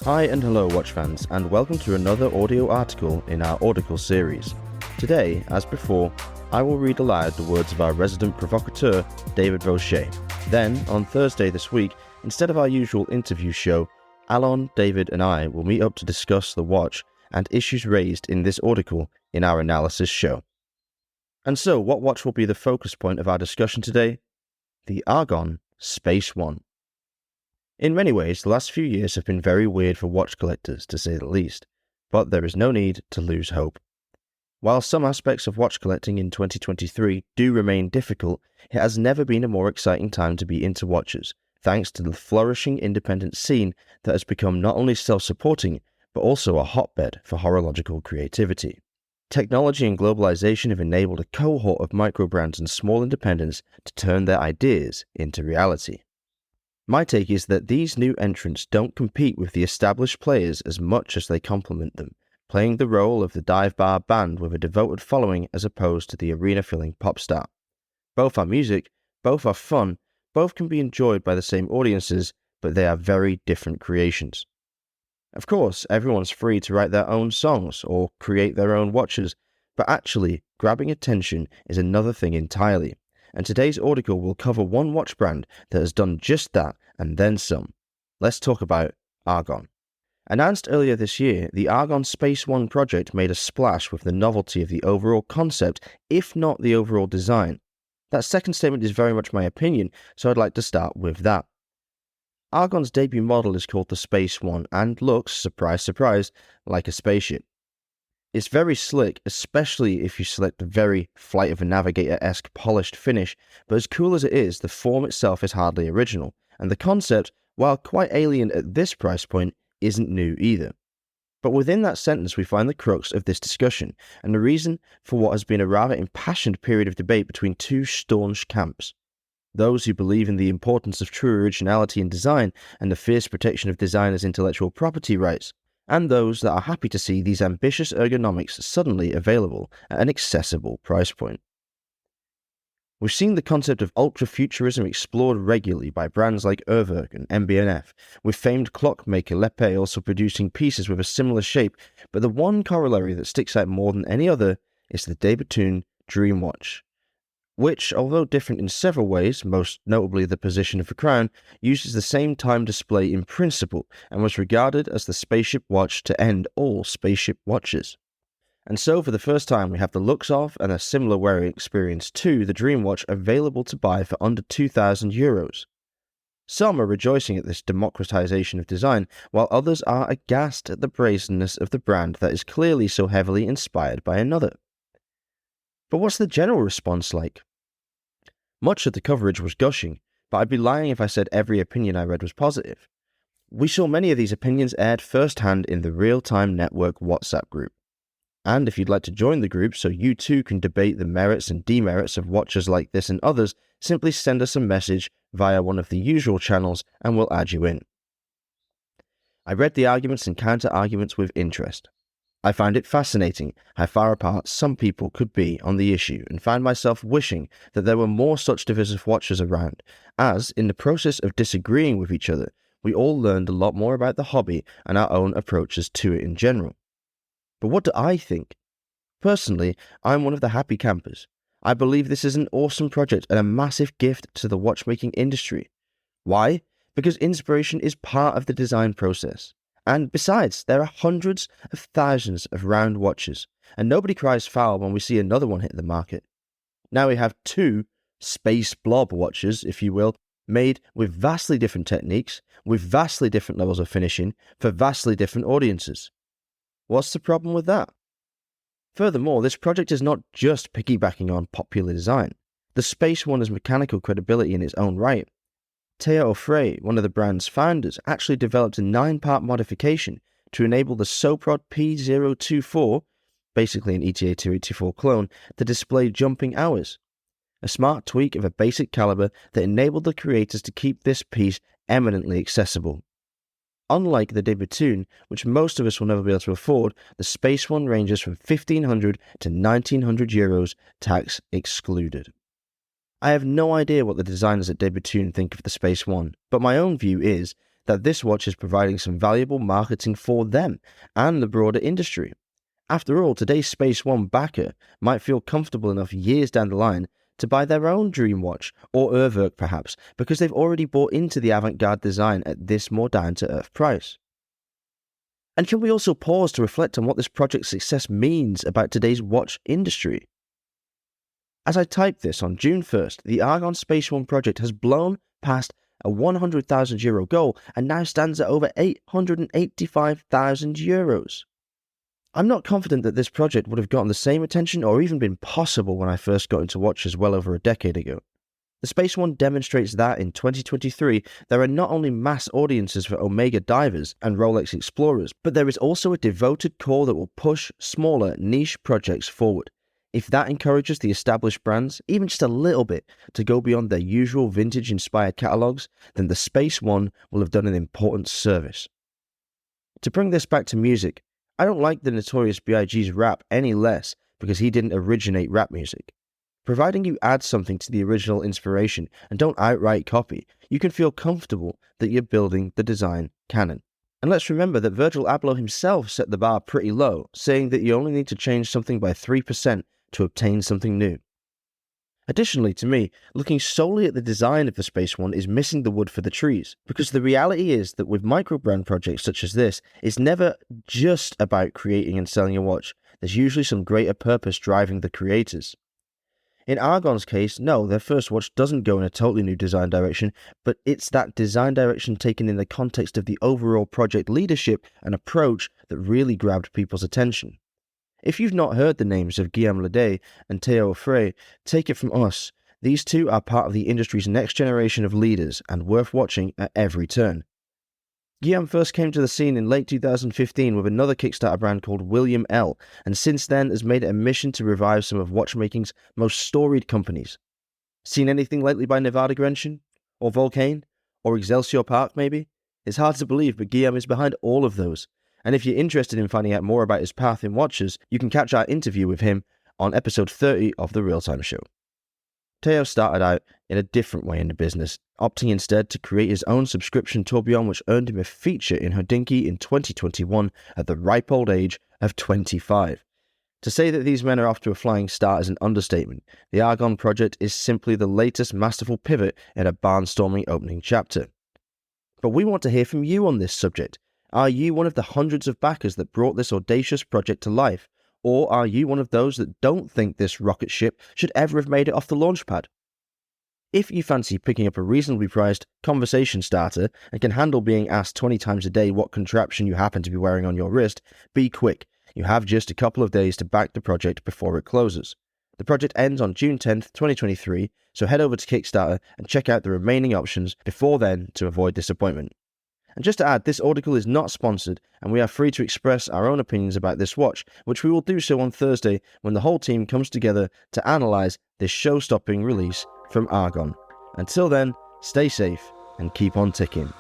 Hi and hello watch fans, and welcome to another audio article in our Audicle series. Today, as before, I will read aloud the words of our resident provocateur, David Vaucher. Then, on Thursday this week, instead of our usual interview show, Alon, David and I will meet up to discuss the watch and issues raised in this article in our analysis show. And so, what watch will be the focus point of our discussion today? The Argon Spaceone. In many ways, the last few years have been very weird for watch collectors, to say the least, but there is no need to lose hope. While some aspects of watch collecting in 2023 do remain difficult, it has never been a more exciting time to be into watches, thanks to the flourishing independent scene that has become not only self-supporting, but also a hotbed for horological creativity. Technology and globalization have enabled a cohort of micro-brands and small independents to turn their ideas into reality. My take is that these new entrants don't compete with the established players as much as they complement them, playing the role of the dive bar band with a devoted following as opposed to the arena-filling pop star. Both are music, both are fun, both can be enjoyed by the same audiences, but they are very different creations. Of course, everyone's free to write their own songs or create their own watches, but actually, grabbing attention is another thing entirely. And today's article will cover one watch brand that has done just that and then some. Let's talk about Argon. Announced earlier this year, the Argon Spaceone project made a splash with the novelty of the overall concept, if not the overall design. That second statement is very much my opinion, so I'd like to start with that. Argon's debut model is called the Spaceone and looks, surprise surprise, like a spaceship. It's very slick, especially if you select a very Flight of a Navigator-esque polished finish, but as cool as it is, the form itself is hardly original, and the concept, while quite alien at this price point, isn't new either. But within that sentence we find the crux of this discussion, and the reason for what has been a rather impassioned period of debate between two staunch camps. Those who believe in the importance of true originality in design and the fierce protection of designers' intellectual property rights, and those that are happy to see these ambitious ergonomics suddenly available at an accessible price point. We've seen the concept of ultra-futurism explored regularly by brands like Urwerk and MB&F, with famed clockmaker Lepe also producing pieces with a similar shape, but the one corollary that sticks out more than any other is the de Bethune Dream Watch, which, although different in several ways, most notably the position of the crown, uses the same time display in principle and was regarded as the spaceship watch to end all spaceship watches. And so for the first time we have the looks of and a similar wearing experience to the Dream Watch available to buy for under €2,000. Some are rejoicing at this democratization of design, while others are aghast at the brazenness of the brand that is clearly so heavily inspired by another. But what's the general response like? Much of the coverage was gushing, but I'd be lying if I said every opinion I read was positive. We saw many of these opinions aired firsthand in the Real-Time Network WhatsApp group. And if you'd like to join the group so you too can debate the merits and demerits of watches like this and others, simply send us a message via one of the usual channels and we'll add you in. I read the arguments and counter-arguments with interest. I find it fascinating how far apart some people could be on the issue and find myself wishing that there were more such divisive watchers around, as, in the process of disagreeing with each other, we all learned a lot more about the hobby and our own approaches to it in general. But what do I think? Personally, I'm one of the happy campers. I believe this is an awesome project and a massive gift to the watchmaking industry. Why? Because inspiration is part of the design process. And besides, there are hundreds of thousands of round watches, and nobody cries foul when we see another one hit the market. Now we have two space blob watches, if you will, made with vastly different techniques, with vastly different levels of finishing, for vastly different audiences. What's the problem with that? Furthermore, this project is not just piggybacking on popular design. The Spaceone has mechanical credibility in its own right. Théo Offray, one of the brand's founders, actually developed a 9-part modification to enable the Soprod P024, basically an ETA 284 clone, to display jumping hours. A smart tweak of a basic caliber that enabled the creators to keep this piece eminently accessible. Unlike the de Bethune, which most of us will never be able to afford, the Spaceone ranges from €1,500 to €1,900, tax excluded. I have no idea what the designers at de Bethune think of the Spaceone, but my own view is that this watch is providing some valuable marketing for them and the broader industry. After all, today's Spaceone backer might feel comfortable enough years down the line to buy their own dream watch, or Uhrwerk perhaps, because they've already bought into the avant-garde design at this more down-to-earth price. And can we also pause to reflect on what this project's success means about today's watch industry? As I type this on June 1st, the Argon Spaceone project has blown past a €100,000 goal and now stands at over €885,000. I'm not confident that this project would have gotten the same attention or even been possible when I first got into watches well over a decade ago. The Spaceone demonstrates that in 2023, there are not only mass audiences for Omega divers and Rolex explorers, but there is also a devoted core that will push smaller, niche projects forward. If that encourages the established brands, even just a little bit, to go beyond their usual vintage-inspired catalogues, then the Spaceone will have done an important service. To bring this back to music, I don't like the Notorious B.I.G.'s rap any less because he didn't originate rap music. Providing you add something to the original inspiration and don't outright copy, you can feel comfortable that you're building the design canon. And let's remember that Virgil Abloh himself set the bar pretty low, saying that you only need to change something by 3% to obtain something new. Additionally, to me, looking solely at the design of the Spaceone is missing the wood for the trees, because the reality is that with micro-brand projects such as this, it's never just about creating and selling a watch. There's usually some greater purpose driving the creators. In Argon's case, no, their first watch doesn't go in a totally new design direction, but it's that design direction taken in the context of the overall project leadership and approach that really grabbed people's attention. If you've not heard the names of Guillaume Ledet and Théo Frey, take it from us. These two are part of the industry's next generation of leaders and worth watching at every turn. Guillaume first came to the scene in late 2015 with another Kickstarter brand called William L, and since then has made it a mission to revive some of watchmaking's most storied companies. Seen anything lately by Nevada Grenchen? Or Volcane? Or Excelsior Park maybe? It's hard to believe, but Guillaume is behind all of those. And if you're interested in finding out more about his path in watches, you can catch our interview with him on episode 30 of The Real Time Show. Théo started out in a different way in the business, opting instead to create his own subscription tourbillon, which earned him a feature in Hodinkee in 2021 at the ripe old age of 25. To say that these men are off to a flying start is an understatement. The Argon project is simply the latest masterful pivot in a barnstorming opening chapter. But we want to hear from you on this subject. Are you one of the hundreds of backers that brought this audacious project to life? Or are you one of those that don't think this rocket ship should ever have made it off the launch pad? If you fancy picking up a reasonably priced conversation starter and can handle being asked 20 times a day what contraption you happen to be wearing on your wrist, be quick. You have just a couple of days to back the project before it closes. The project ends on June 10th, 2023, so head over to Kickstarter and check out the remaining options before then to avoid disappointment. And just to add, this Audicle is not sponsored, and we are free to express our own opinions about this watch, which we will do so on Thursday when the whole team comes together to analyse this show-stopping release from Argon. Until then, stay safe and keep on ticking.